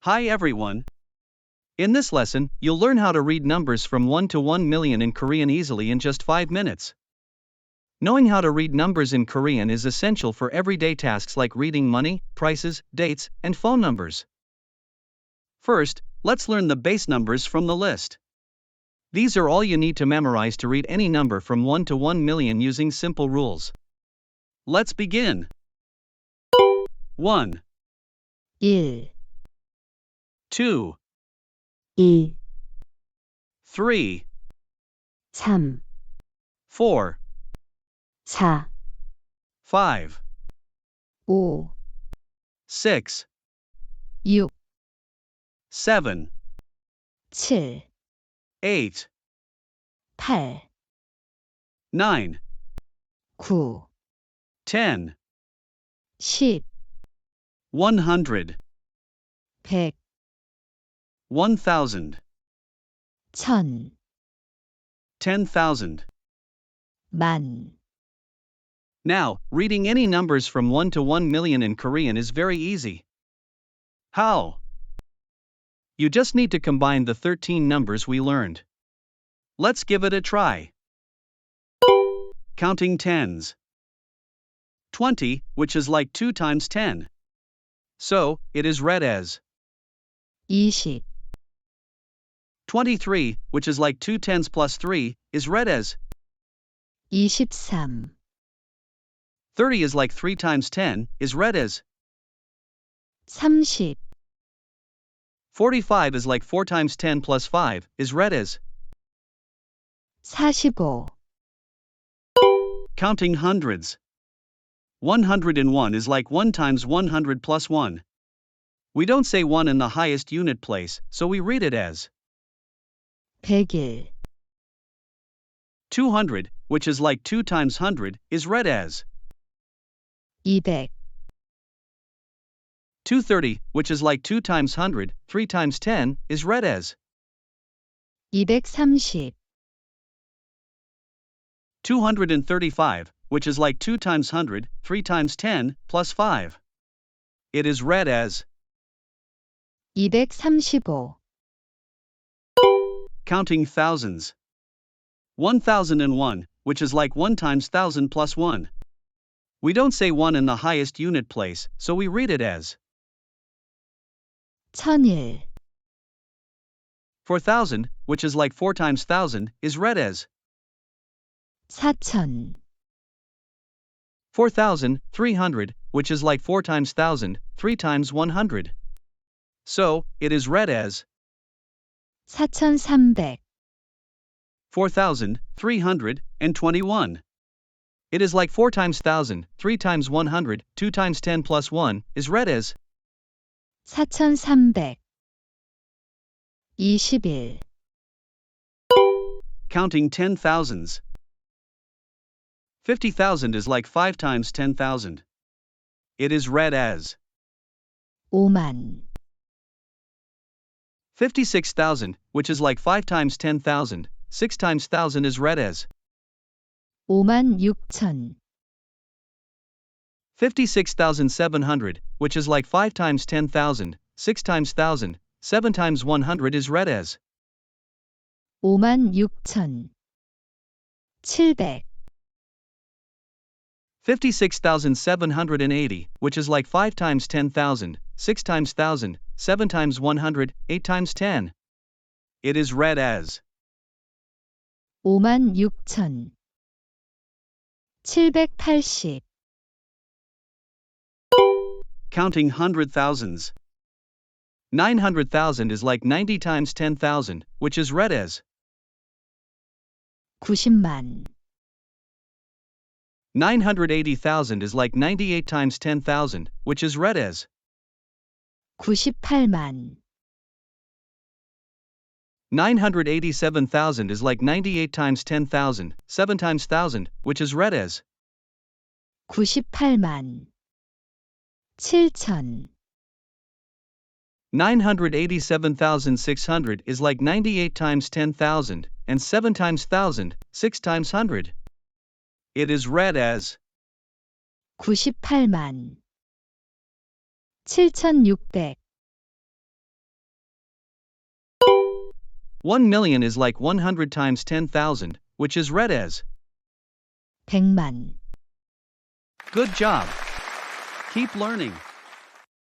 Hi everyone. In this lesson, you'll learn how to read numbers from 1 to 1 million in Korean easily in just 5 minutes. Knowing how to read numbers in Korean is essential for everyday tasks like reading money, prices, dates, and phone numbers. First, let's learn the base numbers from the list. These are all you need to memorize to read any number from 1 to 1 million using simple rules. Let's begin. 1, 1, 2, 2, 3, 3, 4, 4, 5, 5, 6, 6, 7, 7, 8, 8, 9, 9, 10, 10, 100, 100, 1000, 1000, 10,000. 10,000. Now, reading any numbers from 1 to 1 million in Korean is very easy. How? You just need to combine the 13 numbers we learned. Let's give it a try. Counting tens. 20, which is like 2 times 10. So, it is read as 20, 23, which is like 2 tens plus 3, is read as 23, 30 is like 3 times 10, is read as 30, 45 is like 4 times 10 plus 5, is read as 45, counting hundreds. 101 is like 1 times 100 plus 1. We don't say 1 in the highest unit place, so we read it as 100, 200, which is like 2 times 100, is read as 200, 230, which is like 2 times 100, 3 times 10, is read as 230, 235, which is like 2 times 100, 3 times 10, plus 5. It is read as 235, counting thousands. 1001, which is like 1 times 1000 plus 1. We don't say 1 in the highest unit place, so we read it as 1001, 4000, which is like 4 times 1000, is read as 4000, 4300, which is like 4 times 1000, 3 times 100. So, it is read as 4300, 4321. It is like 4 times 1000, 3 times 100, 2 times 10 plus 1, is read as 4321, counting 10,000s. 50,000 is like 5 times 10,000. It is read as 5만, 56,000, which is like 5 times 10,000, 6 times 1000 is read as 56,000, 56,700, which is like 5 times 10,000, 6 times 1000, 7 times 100 is read as 56,700, 56,780, which is like 5 times 10,000, 6 times 1000, 7 times 100, 8 times 10. It is read as 56,780, counting hundred thousands. 900,000 is like 90 times 10,000, which is read as 90만, 980,000 is like 98 times 10,000, which is read as 98만, 987,000 is like 98 times 10,000, 7 times 1000, which is read as 98만, 7천, 987,600 is like 98 times 10,000, and 7 times 1000, 6 times 100. It is read as 98만, 7,600, 1 million is like 100 times 10,000, which is read as 100만. good job. Keep learning.